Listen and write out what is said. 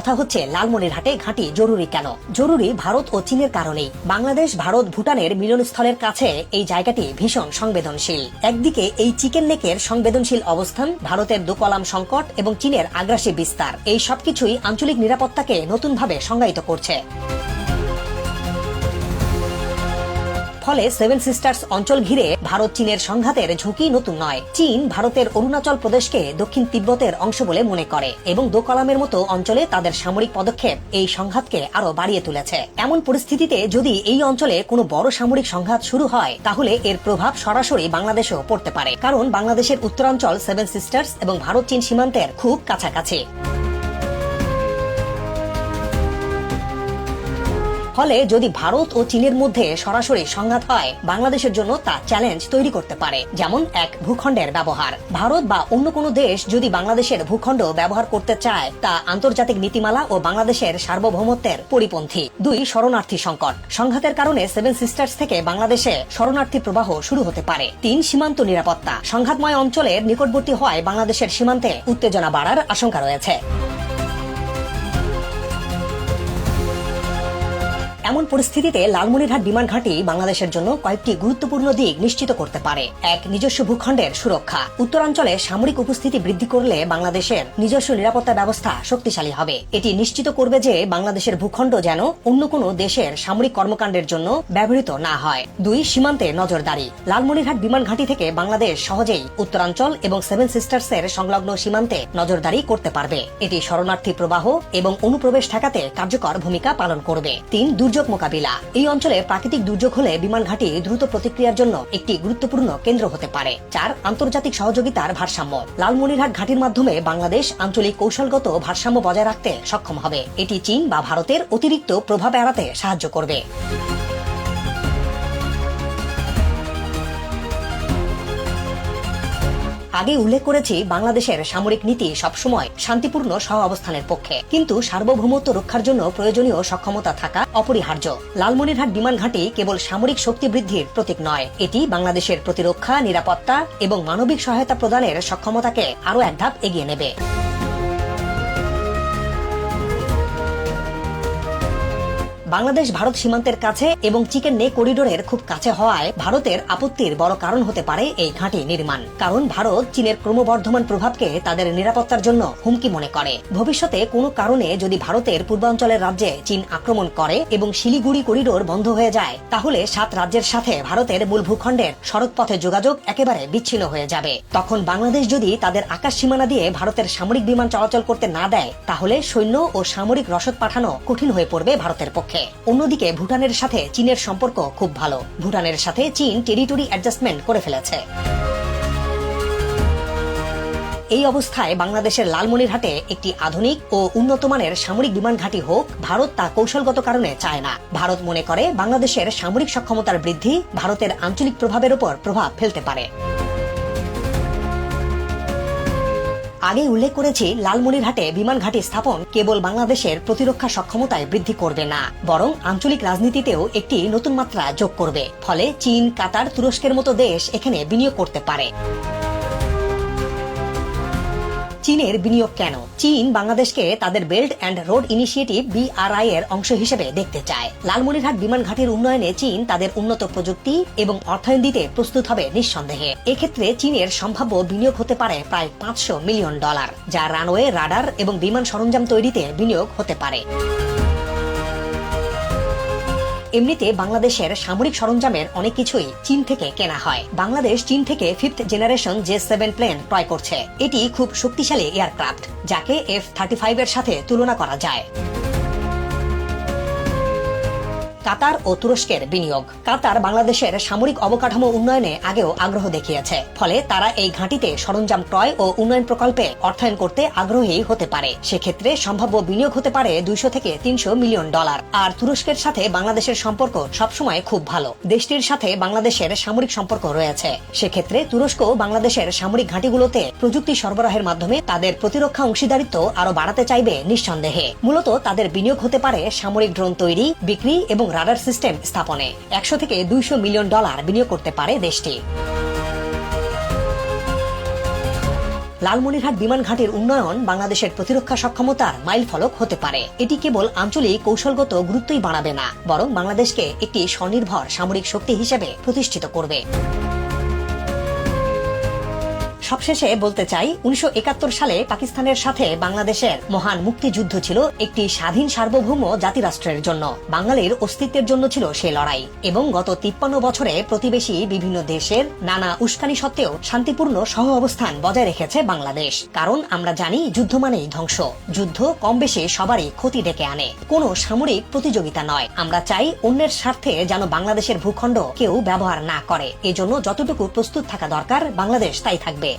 কথা হচ্ছে লালমনিরহাটে ঘাঁটি জরুরি কেন? জরুরি ভারত ও চীনের কারণেই। বাংলাদেশ, ভারত, ভুটানের মিলনস্থলের কাছে এই জায়গাটি ভীষণ সংবেদনশীল। একদিকে এই চিকেন নেকের সংবেদনশীল অবস্থান, ভারতের দোকলাম সংকট এবং চীনের আগ্রাসী বিস্তার, এই সবকিছুই আঞ্চলিক নিরাপত্তাকে নতুনভাবে সংজ্ঞায়িত করছে। ফলে সেভেন সিস্টার্স অঞ্চল ঘিরে ভারত চীনের সংঘাতের ঝুঁকি নতুন নয়। চীন ভারতের অরুণাচল প্রদেশকে দক্ষিণ তিব্বতের অংশ বলে মনে করে এবং দোকলামের মতো অঞ্চলে তাদের সামরিক পদক্ষেপ এই সংঘাতকে আরো বাড়িয়ে তুলেছে। এমন পরিস্থিতিতে যদি এই অঞ্চলে কোনো বড় সামরিক সংঘাত শুরু হয়, তাহলে এর প্রভাব সরাসরি বাংলাদেশেও পড়তে পারে, কারণ বাংলাদেশের উত্তরাঞ্চল সেভেন সিস্টার্স এবং ভারত চীন সীমান্তের খুব কাছাকাছি। ফলে যদি ভারত ও চীনের মধ্যে সরাসরি সংঘাত হয়, বাংলাদেশের জন্য তা চ্যালেঞ্জ তৈরি করতে পারে। যেমন এক, ভূখণ্ডের ব্যবহার। ভারত বা অন্য কোনো দেশ যদি বাংলাদেশের ভূখণ্ড ব্যবহার করতে চায়, তা আন্তর্জাতিক নীতিমালা ও বাংলাদেশের সার্বভৌমত্বের পরিপন্থী। 2, শরণার্থী সংকট। সংঘাতের কারণে সেভেন সিস্টার্স থেকে বাংলাদেশে শরণার্থী প্রবাহ শুরু হতে পারে। 3, সীমান্ত নিরাপত্তা। সংঘাতময় অঞ্চলের নিকটবর্তী হওয়ায় বাংলাদেশের সীমান্তে উত্তেজনা বাড়ার আশঙ্কা রয়েছে। এমন পরিস্থিতিতে লালমনিরহাট বিমান ঘাঁটি বাংলাদেশের জন্য কয়েকটি গুরুত্বপূর্ণ দিক নিশ্চিত করতে পারে। 1, নিজস্ব ভূখণ্ডের সুরক্ষা। উত্তরাঞ্চলে সামরিক উপস্থিতি বৃদ্ধি করলে বাংলাদেশের নিজস্ব নিরাপত্তা ব্যবস্থা শক্তিশালী হবে। এটি নিশ্চিত করবে যে বাংলাদেশের ভূখণ্ড যেন অন্য কোনো দেশের সামরিক কর্মকাণ্ডের জন্য ব্যবহৃত না হয়। 2, সীমান্তে নজরদারি। লালমনিরহাট বিমান ঘাঁটি থেকে বাংলাদেশ সহজেই উত্তরাঞ্চল এবং সেভেন সিস্টার্সের সংলগ্ন সীমান্তে নজরদারি করতে পারবে। এটি শরণার্থী প্রবাহ এবং অনুপ্রবেশ ঠেকাতে কার্যকর ভূমিকা পালন করবে। 3, দুর্যোগ মোকাবিলা। এই অঞ্চলে প্রাকৃতিক দুর্যোগ হলে বিমান ঘাঁটি দ্রুত প্রতিক্রিয়ার জন্য একটি গুরুত্বপূর্ণ কেন্দ্র হতে পারে। 4, আন্তর্জাতিক সহযোগিতার ভারসাম্য। লালমনিরহাট ঘাঁটির মাধ্যমে বাংলাদেশ আঞ্চলিক কৌশলগত ভারসাম্য বজায় রাখতে সক্ষম হবে। এটি চীন বা ভারতের অতিরিক্ত প্রভাব এড়াতে সাহায্য করবে। আগে উল্লেখ করেছি, বাংলাদেশের সামরিক নীতি সবসময় শান্তিপূর্ণ সহ অবস্থানের পক্ষে, কিন্তু সার্বভৌমত্ব রক্ষার জন্য প্রয়োজনীয় সক্ষমতা থাকা অপরিহার্য। লালমনিরহাট বিমান ঘাঁটি কেবল সামরিক শক্তি বৃদ্ধির প্রতীক নয়, এটি বাংলাদেশের প্রতিরক্ষা, নিরাপত্তা এবং মানবিক সহায়তা প্রদানের সক্ষমতাকে আরও এক ধাপ এগিয়ে নেবে। বাংলাদেশ ভারত সীমান্তের কাছে এবং চিকেন নেক করিডোরের খুব কাছে হওয়ায় ভারতের আপত্তির বড় কারণ হতে পারে এই ঘাঁটি নির্মাণ। কারণ ভারত চীনের ক্রমবর্ধমান প্রভাবকে তাদের নিরাপত্তার জন্য হুমকি মনে করে। ভবিষ্যতে কোনো কারণে যদি ভারতের পূর্বাঞ্চলের রাজ্যে চীন আক্রমণ করে এবং শিলিগুড়ি করিডোর বন্ধ হয়ে যায়, তাহলে 7 রাজ্যের সাথে ভারতের মূল ভূখণ্ডের সড়ক পথে যোগাযোগ একেবারে বিচ্ছিন্ন হয়ে যাবে। তখন বাংলাদেশ যদি তাদের আকাশ সীমানা দিয়ে ভারতের সামরিক বিমান চলাচল করতে না দেয়, তাহলে সৈন্য ও সামরিক রসদ পাঠানো কঠিন হয়ে পড়বে ভারতের পক্ষে। অন্যদিকে ভুটানের সাথে চীনের সম্পর্ক খুব ভালো। ভুটানের সাথে চীন টেরিটরি অ্যাডজাস্টমেন্ট করে ফেলেছে। এই অবস্থায় বাংলাদেশের লালমনিরহাটে একটি আধুনিক ও উন্নত মানের সামরিক বিমান ঘাঁটি হোক, ভারত তা কৌশলগত কারণে চায় না। ভারত মনে করে বাংলাদেশের সামরিক সক্ষমতার বৃদ্ধি ভারতের আঞ্চলিক প্রভাবের উপর প্রভাব ফেলতে পারে। আগে উল্লেখ করেছি, লালমনিরহাটে বিমান ঘাঁটি স্থাপন কেবল বাংলাদেশের প্রতিরক্ষা সক্ষমতায় বৃদ্ধি করবে না, বরং আঞ্চলিক রাজনীতিতেও একটি নতুন মাত্রা যোগ করবে। ফলে চীন, কাতার, তুরস্কের মতো দেশ এখানে বিনিয়োগ করতে পারে। চীনের বিনিয়োগ কেন? চীন বাংলাদেশকে তাদের belt and road initiative BRI এর অংশ হিসেবে দেখতে চায়। লালমনিরহাট বিমান ঘাঁটির উন্নয়নে চীন তাদের উন্নত প্রযুক্তি এবং অর্থায়ন দিতে প্রস্তুত হবে নিঃসন্দেহে। এক্ষেত্রে চীনের সম্ভাব্য বিনিয়োগ হতে পারে প্রায় $500 মিলিয়ন, যা রানওয়ে, রাডার এবং বিমান সরঞ্জাম তৈরিতে বিনিয়োগ হতে পারে। এমনিতে বাংলাদেশের সামরিক সরঞ্জামের অনেক কিছুই চীন থেকে কেনা হয়। বাংলাদেশ চীন থেকে 5th জেনারেশন J7 প্লেন ক্রয় করছে। এটি খুব শক্তিশালী এয়ারক্রাফট, যাকে F-35 এর সাথে তুলনা করা যায়। কাতার ও তুরস্কের বিনিয়োগ। কাতার বাংলাদেশের সামরিক অবকাঠামো উন্নয়নে আগেও আগ্রহ দেখিয়েছে, ফলে তারা এই ঘাঁটিতে সরঞ্জাম ক্রয় ও উন্নয়ন প্রকল্পে অর্থায়ন করতে আগ্রহী হতে পারে। সেক্ষেত্রে সম্ভাব্য বিনিয়োগ হতে পারে $200 থেকে $300 মিলিয়ন। আর তুরস্কের সাথে বাংলাদেশের সম্পর্ক সবসময় খুব ভালো। দেশটির সাথে বাংলাদেশের সামরিক সম্পর্ক রয়েছে। সেক্ষেত্রে তুরস্ক বাংলাদেশের সামরিক ঘাঁটিগুলোতে প্রযুক্তি সরবরাহের মাধ্যমে তাদের প্রতিরক্ষা অংশীদারিত্ব আরো বাড়াতে চাইবে নিঃসন্দেহে। মূলত তাদের বিনিয়োগ হতে পারে সামরিক ড্রোন তৈরি, বিক্রি এবং রাডার সিস্টেম স্থাপনে। $100 থেকে $200 মিলিয়ন বিনিয়োগ করতে পারে দেশটি। লালমনিরহাট বিমান ঘাঁটির উন্নয়ন বাংলাদেশের প্রতিরক্ষা সক্ষমতার মাইলফলক হতে পারে। এটি কেবল আঞ্চলিক কৌশলগত গুরুত্বই বাড়াবে না, বরং বাংলাদেশকে একটি স্বনির্ভর সামরিক শক্তি হিসেবে প্রতিষ্ঠিত করবে। সবশেষে বলতে চাই, 1971 সালে পাকিস্তানের সাথে বাংলাদেশের মহান মুক্তিযুদ্ধ ছিল একটি স্বাধীন সার্বভৌম জাতিরাষ্ট্রের জন্য। বাঙালির অস্তিত্বের জন্য ছিল সে লড়াই, এবং গত 53 বছরে প্রতিবেশী বিভিন্ন দেশের নানা উস্কানি সত্ত্বেও শান্তিপূর্ণ সহ অবস্থান বজায় রেখেছে বাংলাদেশ। কারণ আমরা জানি, যুদ্ধ মানেই ধ্বংস। যুদ্ধ কম বেশি সবারই ক্ষতি ডেকে আনে, কোনো সামরিক প্রতিযোগিতা নয়। আমরা চাই অন্যের স্বার্থে যেন বাংলাদেশের ভূখণ্ড কেউ ব্যবহার না করে। এজন্য যতটুকু প্রস্তুত থাকা দরকার, বাংলাদেশ তাই থাকবে।